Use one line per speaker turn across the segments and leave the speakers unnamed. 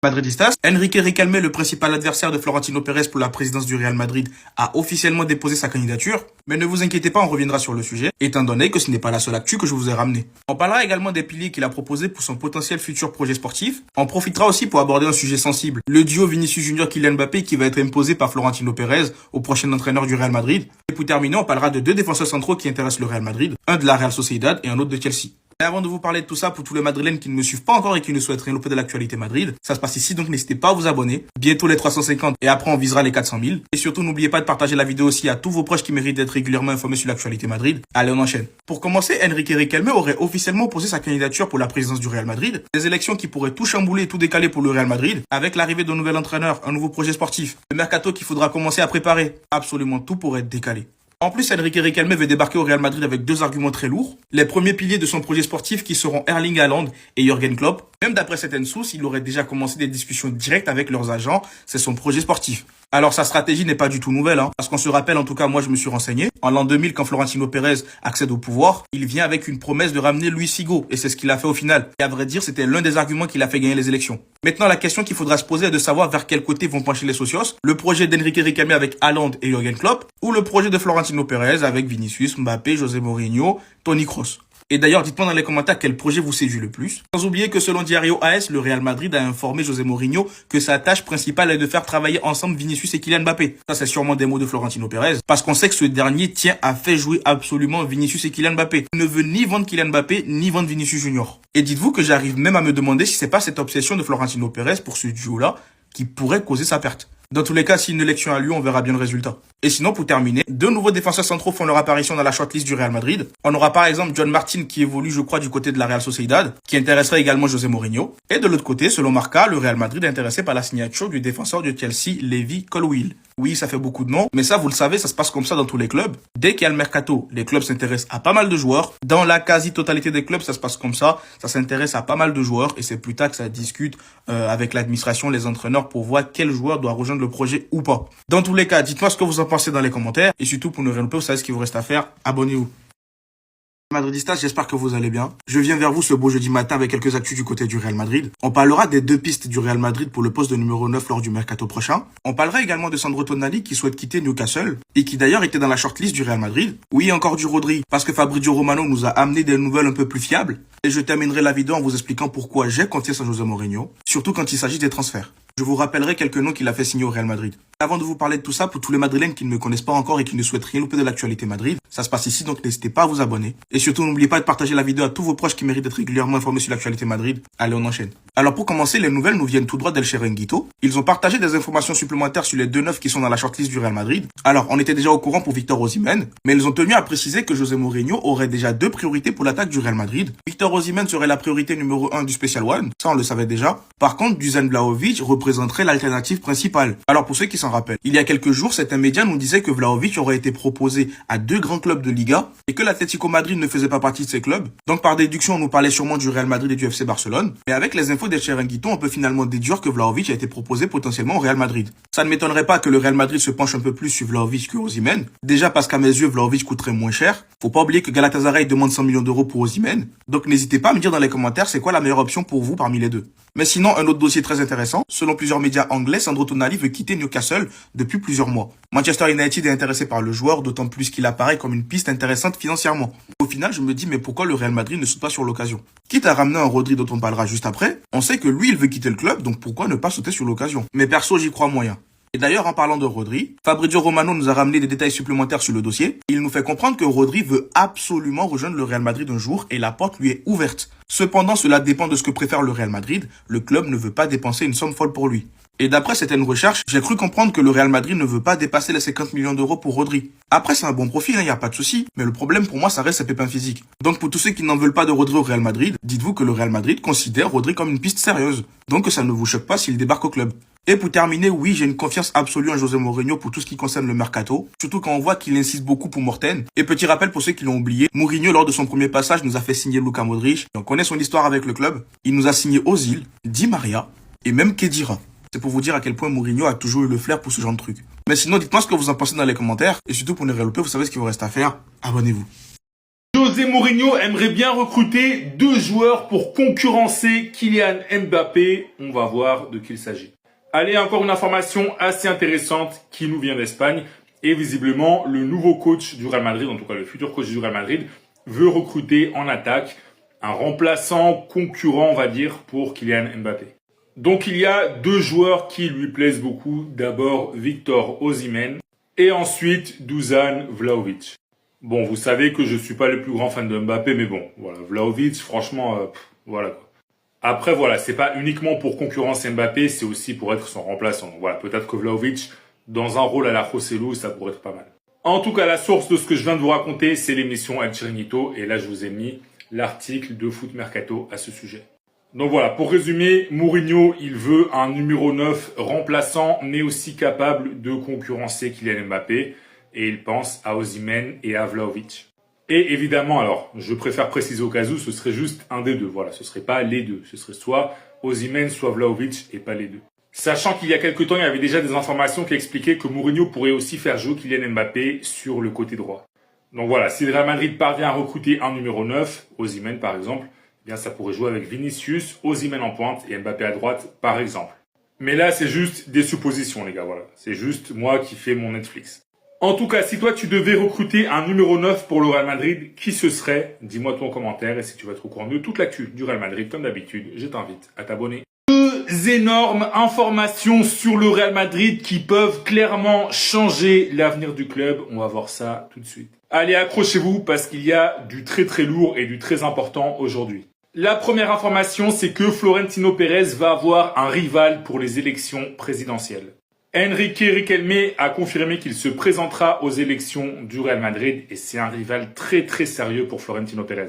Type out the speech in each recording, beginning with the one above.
Madridistas, Enrique Riquelme, le principal adversaire de Florentino Pérez pour la présidence du Real Madrid, a officiellement déposé sa candidature. Mais ne vous inquiétez pas, on reviendra sur le sujet, étant donné que ce n'est pas la seule actu que je vous ai ramenée. On parlera également des piliers qu'il a proposés pour son potentiel futur projet sportif. On profitera aussi pour aborder un sujet sensible, le duo Vinicius Junior-Kylian Mbappé qui va être imposé par Florentino Pérez au prochain entraîneur du Real Madrid. Et pour terminer, on parlera de deux défenseurs centraux qui intéressent le Real Madrid, un de la Real Sociedad et un autre de Chelsea. Et avant de vous parler de tout ça, pour tous les Madrilènes qui ne me suivent pas encore et qui ne souhaitent rien louper de l'actualité Madrid, ça se passe ici, donc n'hésitez pas à vous abonner. Bientôt les 350 et après on visera les 400 000. Et surtout, n'oubliez pas de partager la vidéo aussi à tous vos proches qui méritent d'être régulièrement informés sur l'actualité Madrid. Allez, on enchaîne. Pour commencer, Enrique Riquelme aurait officiellement posé sa candidature pour la présidence du Real Madrid. Des élections qui pourraient tout chambouler et tout décaler pour le Real Madrid, avec l'arrivée d'un nouvel entraîneur, un nouveau projet sportif, le mercato qu'il faudra commencer à préparer. Absolument tout pourrait être décalé. En plus, Enrique Riquelme veut débarquer au Real Madrid avec deux arguments très lourds. Les premiers piliers de son projet sportif qui seront Erling Haaland et Jürgen Klopp. Même d'après certaines sources, il aurait déjà commencé des discussions directes avec leurs agents. C'est son projet sportif. Alors sa stratégie n'est pas du tout nouvelle, parce qu'on se rappelle, en tout cas moi je me suis renseigné, en l'an 2000 quand Florentino Pérez accède au pouvoir, il vient avec une promesse de ramener Luis Figo, et c'est ce qu'il a fait au final. Et à vrai dire, c'était l'un des arguments qui l'a fait gagner les élections. Maintenant la question qu'il faudra se poser est de savoir vers quel côté vont pencher les socios, le projet d'Enrique Riquelme avec Haaland et Jürgen Klopp, ou le projet de Florentino Pérez avec Vinicius, Mbappé, José Mourinho, Toni Kroos. Et d'ailleurs, dites-moi dans les commentaires quel projet vous séduit le plus. Sans oublier que selon Diario AS, le Real Madrid a informé José Mourinho que sa tâche principale est de faire travailler ensemble Vinicius et Kylian Mbappé. Ça, c'est sûrement des mots de Florentino Pérez. Parce qu'on sait que ce dernier tient à faire jouer absolument Vinicius et Kylian Mbappé. Il ne veut ni vendre Kylian Mbappé, ni vendre Vinicius Junior. Et dites-vous que j'arrive même à me demander si c'est pas cette obsession de Florentino Pérez pour ce duo-là qui pourrait causer sa perte. Dans tous les cas, si une élection a lieu, on verra bien le résultat. Et sinon, pour terminer, deux nouveaux défenseurs centraux font leur apparition dans la shortlist du Real Madrid. On aura par exemple John Martin qui évolue, je crois, du côté de la Real Sociedad, qui intéresserait également José Mourinho. Et de l'autre côté, selon Marca, le Real Madrid est intéressé par la signature du défenseur de Chelsea, Levi Colwill. Oui, ça fait beaucoup de noms, mais ça, vous le savez, ça se passe comme ça dans tous les clubs. Dès qu'il y a le mercato, les clubs s'intéressent à pas mal de joueurs. Dans la quasi-totalité des clubs, ça se passe comme ça. Ça s'intéresse à pas mal de joueurs et c'est plus tard que ça discute avec l'administration, les entraîneurs pour voir quel joueur doit rejoindre le projet ou pas. Dans tous les cas, dites-moi ce que vous en pensez dans les commentaires. Et surtout, pour ne rien louper, vous savez ce qu'il vous reste à faire. Abonnez-vous. Madridistas, j'espère que vous allez bien. Je viens vers vous ce beau jeudi matin avec quelques actus du côté du Real Madrid. On parlera des deux pistes du Real Madrid pour le poste de numéro 9 lors du mercato prochain. On parlera également de Sandro Tonali qui souhaite quitter Newcastle et qui d'ailleurs était dans la shortlist du Real Madrid. Oui, encore du Rodri, parce que Fabrizio Romano nous a amené des nouvelles un peu plus fiables. Et je terminerai la vidéo en vous expliquant pourquoi j'ai confiance en José Mourinho, surtout quand il s'agit des transferts. Je vous rappellerai quelques noms qu'il a fait signer au Real Madrid. Avant de vous parler de tout ça, pour tous les Madrilènes qui ne me connaissent pas encore et qui ne souhaitent rien louper de l'actualité Madrid, ça se passe ici, donc n'hésitez pas à vous abonner. Et surtout, n'oubliez pas de partager la vidéo à tous vos proches qui méritent d'être régulièrement informés sur l'actualité Madrid. Allez, on enchaîne. Alors pour commencer, les nouvelles nous viennent tout droit d'El Chiringuito. Ils ont partagé des informations supplémentaires sur les deux neufs qui sont dans la shortlist du Real Madrid. Alors, on était déjà au courant pour Victor Osimhen, mais ils ont tenu à préciser que José Mourinho aurait déjà deux priorités pour l'attaque du Real Madrid. Victor Osimhen serait la priorité numéro 1 du Special One, ça on le savait déjà. Par contre, Dusan Vlahovic représenterait l'alternative principale. Alors pour ceux qui s'en rappellent, il y a quelques jours, certains médias nous disaient que Vlahovic aurait été proposé à deux grands clubs de Liga et que l'Atlético Madrid ne faisait pas partie de ces clubs. Donc par déduction, on nous parlait sûrement du Real Madrid et du FC Barcelone. Mais avec les infos des Chiringuito, on peut finalement déduire que Vlahovic a été proposé potentiellement au Real Madrid. Ça ne m'étonnerait pas que le Real Madrid se penche un peu plus sur Vlahovic que Osimhen. Déjà parce qu'à mes yeux, Vlahovic coûterait moins cher. Faut pas oublier que Galatasaray demande 100 millions d'euros pour Osimhen. Donc n'hésitez pas à me dire dans les commentaires c'est quoi la meilleure option pour vous parmi les deux. Mais sinon, un autre dossier très intéressant. Selon plusieurs médias anglais, Sandro Tonali veut quitter Newcastle depuis plusieurs mois. Manchester United est intéressé par le joueur, d'autant plus qu'il apparaît comme une piste intéressante financièrement. Au final, je me dis, mais pourquoi le Real Madrid ne saute pas sur l'occasion? Quitte à ramener un Rodri dont on parlera juste après, on sait que lui, il veut quitter le club, donc pourquoi ne pas sauter sur l'occasion? Mais perso, j'y crois moyen. Et d'ailleurs, en parlant de Rodri, Fabrizio Romano nous a ramené des détails supplémentaires sur le dossier. Il nous fait comprendre que Rodri veut absolument rejoindre le Real Madrid un jour et la porte lui est ouverte. Cependant, cela dépend de ce que préfère le Real Madrid. Le club ne veut pas dépenser une somme folle pour lui. Et d'après certaines recherches, j'ai cru comprendre que le Real Madrid ne veut pas dépasser les 50 millions d'euros pour Rodri. Après, c'est un bon profil, y a pas de souci. Mais le problème pour moi, ça reste ses pépins physiques. Donc pour tous ceux qui n'en veulent pas de Rodri au Real Madrid, dites-vous que le Real Madrid considère Rodri comme une piste sérieuse. Donc que ça ne vous choque pas s'il débarque au club. Et pour terminer, oui, j'ai une confiance absolue en José Mourinho pour tout ce qui concerne le mercato, surtout quand on voit qu'il insiste beaucoup pour Morten. Et petit rappel pour ceux qui l'ont oublié, Mourinho lors de son premier passage nous a fait signer Luka Modric. On connaît son histoire avec le club. Il nous a signé Ozil, Di Maria et même Khedira. C'est pour vous dire à quel point Mourinho a toujours eu le flair pour ce genre de truc. Mais sinon, dites-moi ce que vous en pensez dans les commentaires. Et surtout pour ne rien louper, vous savez ce qu'il vous reste à faire. Abonnez-vous.
José Mourinho aimerait bien recruter 2 joueurs pour concurrencer Kylian Mbappé. On va voir de qui il s'agit. Allez, encore une information assez intéressante qui nous vient d'Espagne. Et visiblement, le nouveau coach du Real Madrid, en tout cas le futur coach du Real Madrid, veut recruter en attaque un remplaçant concurrent, on va dire, pour Kylian Mbappé. Donc il y a 2 joueurs qui lui plaisent beaucoup. D'abord Victor Osimhen et ensuite Dusan Vlahovic. Bon, vous savez que je suis pas le plus grand fan de Mbappé, mais bon, voilà, Vlahovic, franchement, voilà quoi. Après, voilà, c'est pas uniquement pour concurrencer Mbappé, c'est aussi pour être son remplaçant. Donc, voilà, peut-être que Vlahovic, dans un rôle à la Joselu, ça pourrait être pas mal. En tout cas, la source de ce que je viens de vous raconter, c'est l'émission El Chiringuito, et là, je vous ai mis l'article de Foot Mercato à ce sujet. Donc voilà, pour résumer, Mourinho, il veut un numéro 9 remplaçant, mais aussi capable de concurrencer Kylian Mbappé, et il pense à Osimhen et à Vlahovic. Et évidemment, alors, je préfère préciser au cas où, ce serait juste un des deux. Voilà, ce serait pas les deux. Ce serait soit Osimhen, soit Vlahovic, et pas les deux. Sachant qu'il y a quelques temps, il y avait déjà des informations qui expliquaient que Mourinho pourrait aussi faire jouer Kylian Mbappé sur le côté droit. Donc voilà, si le Real Madrid parvient à recruter un numéro 9, Osimhen par exemple, eh bien ça pourrait jouer avec Vinicius, Osimhen en pointe et Mbappé à droite par exemple. Mais là, c'est juste des suppositions les gars, voilà. C'est juste moi qui fais mon Netflix. En tout cas, si toi tu devais recruter un numéro 9 pour le Real Madrid, qui ce serait? Dis-moi tout en commentaire et si tu veux être au courant de toute l'actu du Real Madrid, comme d'habitude, je t'invite à t'abonner. 2 énormes informations sur le Real Madrid qui peuvent clairement changer l'avenir du club. On va voir ça tout de suite. Allez, accrochez-vous parce qu'il y a du très très lourd et du très important aujourd'hui. La première information, c'est que Florentino Pérez va avoir un rival pour les élections présidentielles. Enrique Riquelme a confirmé qu'il se présentera aux élections du Real Madrid et c'est un rival très très sérieux pour Florentino Pérez.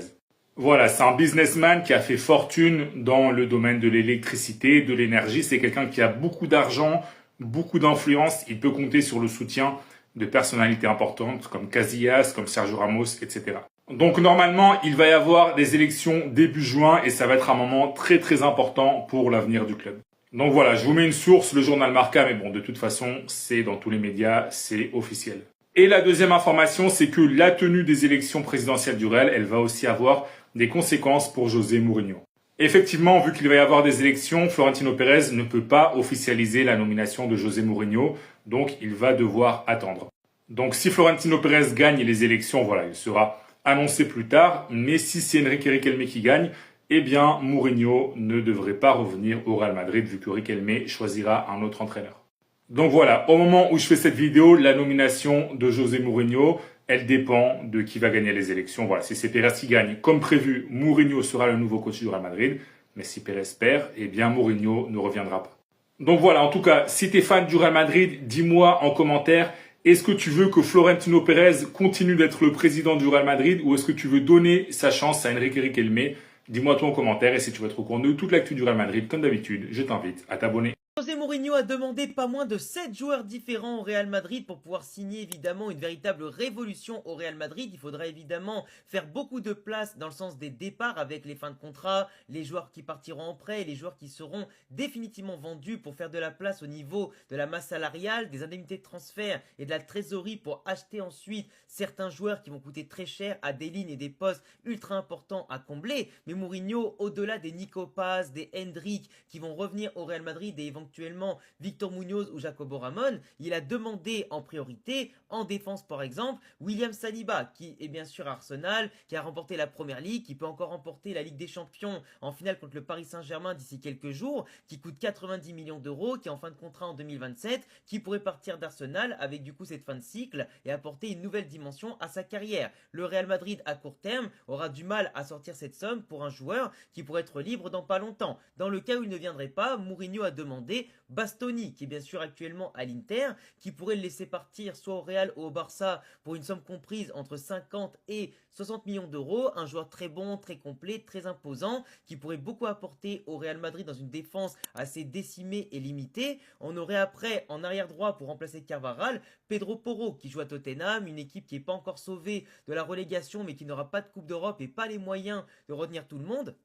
Voilà, c'est un businessman qui a fait fortune dans le domaine de l'électricité, de l'énergie. C'est quelqu'un qui a beaucoup d'argent, beaucoup d'influence. Il peut compter sur le soutien de personnalités importantes comme Casillas, comme Sergio Ramos, etc. Donc normalement, il va y avoir des élections début juin et ça va être un moment très très important pour l'avenir du club. Donc voilà, je vous mets une source, le journal Marca, mais bon, de toute façon, c'est dans tous les médias, c'est officiel. Et la deuxième information, c'est que la tenue des élections présidentielles du Real, elle va aussi avoir des conséquences pour José Mourinho. Effectivement, vu qu'il va y avoir des élections, Florentino Pérez ne peut pas officialiser la nomination de José Mourinho, donc il va devoir attendre. Donc si Florentino Pérez gagne les élections, voilà, il sera annoncé plus tard, mais si c'est Enrique Riquelme qui gagne, eh bien, Mourinho ne devrait pas revenir au Real Madrid vu que Riquelme choisira un autre entraîneur. Donc voilà, au moment où je fais cette vidéo, la nomination de José Mourinho, elle dépend de qui va gagner les élections. Voilà, si c'est Pérez qui gagne, comme prévu, Mourinho sera le nouveau coach du Real Madrid. Mais si Pérez perd, eh bien Mourinho ne reviendra pas. Donc voilà, en tout cas, si tu es fan du Real Madrid, dis-moi en commentaire, est-ce que tu veux que Florentino Pérez continue d'être le président du Real Madrid ou est-ce que tu veux donner sa chance à Enrique Riquelme? Dis-moi toi en commentaire et si tu veux être au courant de toute l'actu du Real Madrid, comme d'habitude, je t'invite à t'abonner.
José Mourinho a demandé pas moins de 7 joueurs différents au Real Madrid pour pouvoir signer évidemment une véritable révolution au Real Madrid. Il faudra évidemment faire beaucoup de place dans le sens des départs avec les fins de contrat, les joueurs qui partiront en prêt et les joueurs qui seront définitivement vendus pour faire de la place au niveau de la masse salariale, des indemnités de transfert et de la trésorerie pour acheter ensuite certains joueurs qui vont coûter très cher à des lignes et des postes ultra importants à combler. Mais Mourinho, au-delà des Nico Paz, des Hendrick qui vont revenir au Real Madrid et éventuellement Victor Munoz ou Jacobo Ramon, il a demandé en priorité, en défense par exemple, William Saliba qui est bien sûr à Arsenal, qui a remporté la Première Ligue, qui peut encore remporter la Ligue des Champions en finale contre le Paris Saint-Germain d'ici quelques jours, qui coûte 90 millions d'euros, qui est en fin de contrat en 2027, qui pourrait partir d'Arsenal avec du coup cette fin de cycle et apporter une nouvelle dimension à sa carrière. Le Real Madrid à court terme aura du mal à sortir cette somme pour un joueur qui pourrait être libre dans pas longtemps. Dans le cas où il ne viendrait pas, Mourinho a demandé Bastoni, qui est bien sûr actuellement à l'Inter, qui pourrait le laisser partir soit au Real ou au Barça pour une somme comprise entre 50 et 60 millions d'euros, un joueur très bon, très complet, très imposant, qui pourrait beaucoup apporter au Real Madrid dans une défense assez décimée et limitée. On aurait après, en arrière droit pour remplacer Carvajal, Pedro Porro, qui joue à Tottenham, une équipe qui n'est pas encore sauvée de la relégation, mais qui n'aura pas de Coupe d'Europe et pas les moyens de retenir tout le monde.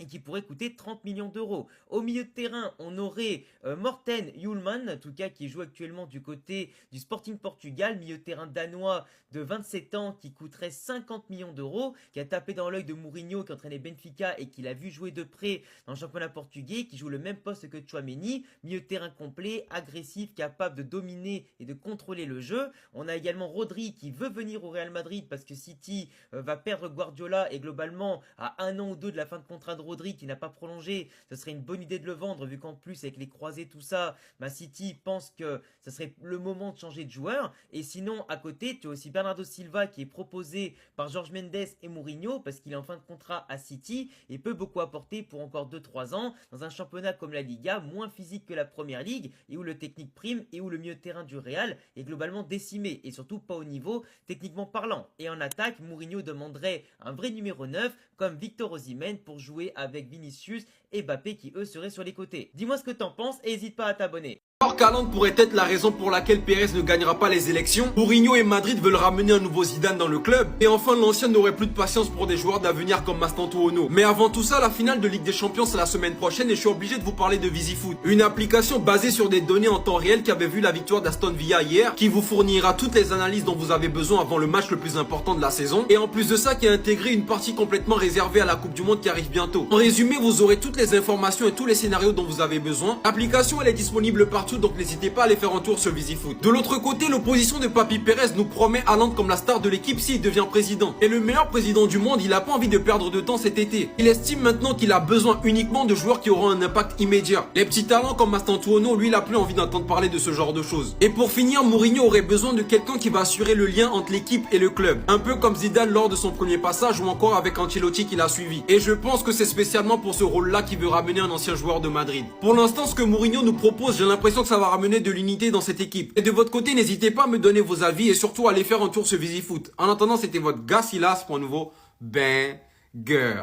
et qui pourrait coûter 30 millions d'euros. Au milieu de terrain, on aurait Morten Hjulman, en tout cas qui joue actuellement du côté du Sporting Portugal, milieu de terrain danois de 27 ans qui coûterait 50 millions d'euros, qui a tapé dans l'œil de Mourinho qui entraînait Benfica et qui l'a vu jouer de près dans le championnat portugais, qui joue le même poste que Tchouaméni, milieu de terrain complet, agressif, capable de dominer et de contrôler le jeu. On a également Rodri qui veut venir au Real Madrid parce que City va perdre Guardiola et globalement à 1 an ou 2 de la fin de contrat de Rodri qui n'a pas prolongé, ce serait une bonne idée de le vendre vu qu'en plus avec les croisés tout ça, City pense que ce serait le moment de changer de joueur. Et sinon à côté tu as aussi Bernardo Silva qui est proposé par Jorge Mendes et Mourinho parce qu'il est en fin de contrat à City et peut beaucoup apporter pour encore 2-3 ans dans un championnat comme la Liga, moins physique que la Première Ligue et où le technique prime et où le milieu de terrain du Real est globalement décimé et surtout pas au niveau techniquement parlant. Et en attaque, Mourinho demanderait un vrai numéro 9 comme Victor Osimhen pour jouer avec Vinicius et Mbappé qui eux seraient sur les côtés. Dis-moi ce que t'en penses et n'hésite pas à t'abonner.
Alors qu'Haaland pourrait être la raison pour laquelle Pérez ne gagnera pas les élections, Mourinho et Madrid veulent ramener un nouveau Zidane dans le club, et enfin l'ancien n'aurait plus de patience pour des joueurs d'avenir comme Mastantuono. Mais avant tout ça, la finale de Ligue des Champions c'est la semaine prochaine et je suis obligé de vous parler de VisiFoot, une application basée sur des données en temps réel qui avait vu la victoire d'Aston Villa hier, qui vous fournira toutes les analyses dont vous avez besoin avant le match le plus important de la saison, et en plus de ça qui a intégré une partie complètement réservée à la Coupe du Monde qui arrive bientôt. En résumé, vous aurez toutes les informations et tous les scénarios dont vous avez besoin. L'application elle est disponible partout, donc n'hésitez pas à aller faire un tour sur VisiFoot. De l'autre côté, l'opposition de Papi Pérez nous promet Haaland comme la star de l'équipe s'il devient président. Et le meilleur président du monde, il a pas envie de perdre de temps cet été. Il estime maintenant qu'il a besoin uniquement de joueurs qui auront un impact immédiat. Les petits talents comme Mastantuono, lui, il a plus envie d'entendre parler de ce genre de choses. Et pour finir, Mourinho aurait besoin de quelqu'un qui va assurer le lien entre l'équipe et le club. Un peu comme Zidane lors de son premier passage ou encore avec Ancelotti qui l'a suivi. Et je pense que c'est spécialement pour ce rôle-là qu'il veut ramener un ancien joueur de Madrid. Pour l'instant, ce que Mourinho nous propose, j'ai l'impression que ça va ramener de l'unité dans cette équipe. Et de votre côté, n'hésitez pas à me donner vos avis et surtout à aller faire un tour sur VisiFoot. En attendant, c'était votre gars Silas pour un nouveau banger.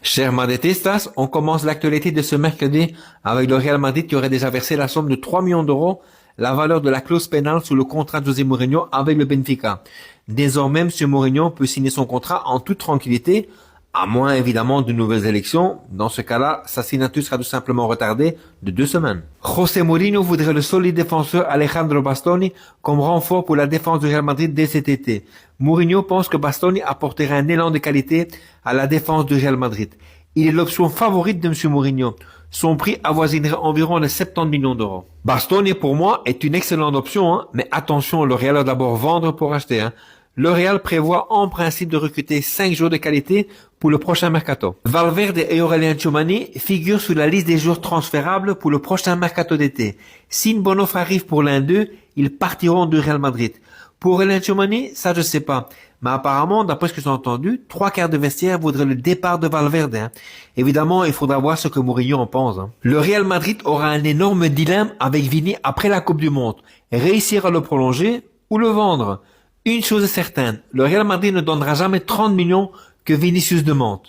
Chers madridistas, on commence l'actualité de ce mercredi avec le Real Madrid qui aurait déjà versé la somme de 3 millions d'euros, la valeur de la clause pénale sous le contrat de José Mourinho avec le Benfica. Désormais, M. Mourinho peut signer son contrat en toute tranquillité, à moins évidemment de nouvelles élections. Dans ce cas-là, sa signature sera tout simplement retardée de 2 semaines. José Mourinho voudrait le solide défenseur Alejandro Bastoni comme renfort pour la défense du Real Madrid dès cet été. Mourinho pense que Bastoni apporterait un élan de qualité à la défense du Real Madrid. Il est l'option favorite de M. Mourinho. Son prix avoisinerait environ les 70 millions d'euros. Bastoni, pour moi, est une excellente option, mais attention, le Real doit d'abord vendre pour acheter. Le Real prévoit en principe de recruter 5 joueurs de qualité pour le prochain mercato. Valverde et Aurélien Tchouaméni figurent sur la liste des joueurs transférables pour le prochain mercato d'été. Si une bonne offre arrive pour l'un d'eux, ils partiront du Real Madrid. Pour Aurélien Tchouaméni, ça je sais pas. Mais apparemment, d'après ce que j'ai entendu, 3/4 de vestiaire voudraient le départ de Valverde. Évidemment, il faudra voir ce que Mourinho en pense. Le Real Madrid aura un énorme dilemme avec Vini après la Coupe du Monde. Réussir à le prolonger ou le vendre? Une chose est certaine, le Real Madrid ne donnera jamais 30 millions que Vinicius demande.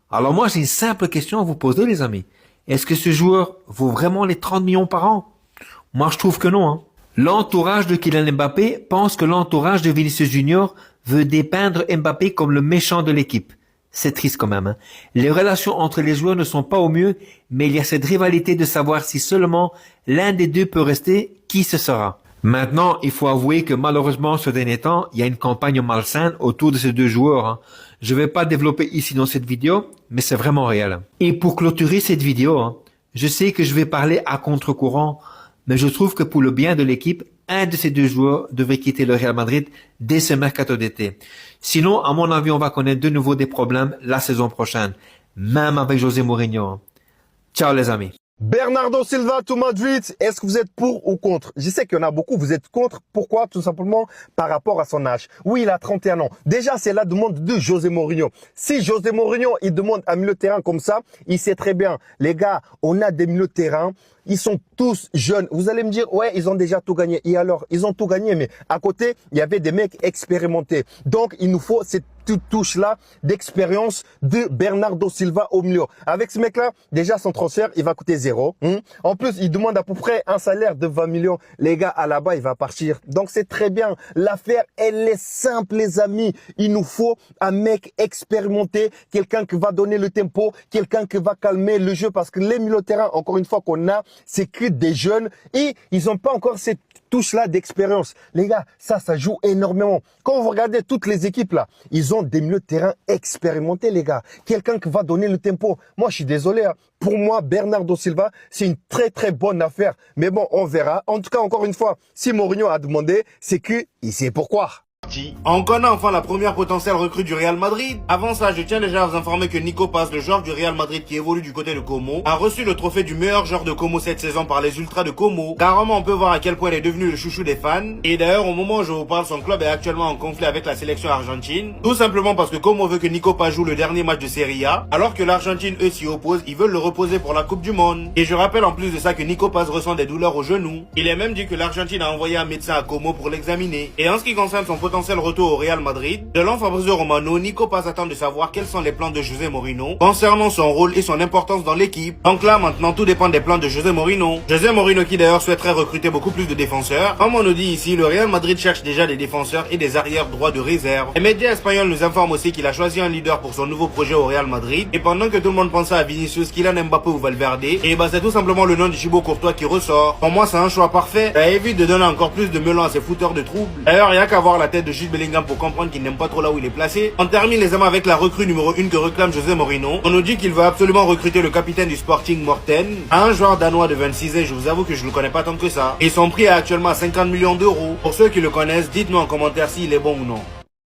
Alors moi, j'ai une simple question à vous poser, les amis. Est-ce que ce joueur vaut vraiment les 30 millions par an? Moi, je trouve que non. L'entourage de Kylian Mbappé pense que l'entourage de Vinicius Junior veut dépeindre Mbappé comme le méchant de l'équipe. C'est triste quand même. Les relations entre les joueurs ne sont pas au mieux, mais il y a cette rivalité de savoir si seulement l'un des deux peut rester, qui ce sera. Maintenant, il faut avouer que malheureusement, ce dernier temps, il y a une campagne malsaine autour de ces deux joueurs. Je vais pas développer ici dans cette vidéo, mais c'est vraiment réel. Et pour clôturer cette vidéo, je sais que je vais parler à contre-courant, mais je trouve que pour le bien de l'équipe, un de ces deux joueurs devrait quitter le Real Madrid dès ce mercato d'été. Sinon, à mon avis, on va connaître de nouveau des problèmes la saison prochaine, même avec José Mourinho. Ciao les amis.
Bernardo Silva to Madrid, est-ce que vous êtes pour ou contre? Je sais qu'il y en a beaucoup, vous êtes contre. Pourquoi? Tout simplement par rapport à son âge. Oui, il a 31 ans. Déjà, c'est la demande de José Mourinho. Si José Mourinho, il demande un milieu de terrain comme ça, il sait très bien. Les gars, on a des milieux de terrain. Ils sont tous jeunes. Vous allez me dire, ouais, ils ont déjà tout gagné. Et alors, ils ont tout gagné, mais à côté, il y avait des mecs expérimentés. Donc, il nous faut cette petite touche-là d'expérience de Bernardo Silva au milieu. Avec ce mec-là, déjà son transfert, il va coûter 0. En plus, il demande à peu près un salaire de 20 millions. Les gars, à là-bas, il va partir. Donc, c'est très bien. L'affaire, elle est simple, les amis. Il nous faut un mec expérimenté, quelqu'un qui va donner le tempo, quelqu'un qui va calmer le jeu parce que les milieux de terrain, encore une fois, qu'on a, c'est que des jeunes et ils n'ont pas encore cette touche-là d'expérience. Les gars, ça joue énormément. Quand vous regardez toutes les équipes là, ils ont des milieux de terrain expérimentés, les gars. Quelqu'un qui va donner le tempo. Moi, je suis désolé. Pour moi, Bernardo Silva, c'est une très très bonne affaire. Mais bon, on verra. En tout cas, encore une fois, si Mourinho a demandé, c'est que il sait pourquoi.
On connaît enfin la première potentielle recrue du Real Madrid. Avant ça, je tiens déjà à vous informer que Nico Paz, le joueur du Real Madrid qui évolue du côté de Como, a reçu le trophée du meilleur joueur de Como cette saison par les Ultras de Como. Carrément, on peut voir à quel point il est devenu le chouchou des fans. Et d'ailleurs, au moment où je vous parle, son club est actuellement en conflit avec la sélection argentine. Tout simplement parce que Como veut que Nico Paz joue le dernier match de Serie A, alors que l'Argentine, eux, s'y opposent. Ils veulent le reposer pour la Coupe du Monde. Et je rappelle en plus de ça que Nico Paz ressent des douleurs au genou. Il est même dit que l'Argentine a envoyé un médecin à Como pour l'examiner. Et en ce qui concerne son potentiel retour au Real Madrid, selon Fabrizio Romano, Nico Paz attend de savoir quels sont les plans de José Mourinho concernant son rôle et son importance dans l'équipe. Donc là, maintenant, tout dépend des plans de José Mourinho. José Mourinho qui d'ailleurs souhaiterait recruter beaucoup plus de défenseurs. Comme on nous dit ici, le Real Madrid cherche déjà des défenseurs et des arrières droits de réserve. Les médias espagnols nous informent aussi qu'il a choisi un leader pour son nouveau projet au Real Madrid. Et pendant que tout le monde pensait à Vinicius, Kylian Mbappé ou Valverde, et bah c'est tout simplement le nom de Thibaut Courtois qui ressort. Pour moi, c'est un choix parfait. Ça évite de donner encore plus de melon à ces fouteurs de troubles. D'ailleurs, il y a qu'à voir la tête de Jude Bellingham pour comprendre qu'il n'aime pas trop là où il est placé. On termine les amis avec la recrue numéro 1 que réclame José Mourinho. On nous dit qu'il veut absolument recruter le capitaine du Sporting Morten, un joueur danois de 26 ans. Je vous avoue que je le connais pas tant que ça. Et son prix est actuellement à 50 millions d'euros. Pour ceux qui le connaissent, dites-nous en commentaire s'il est bon ou non.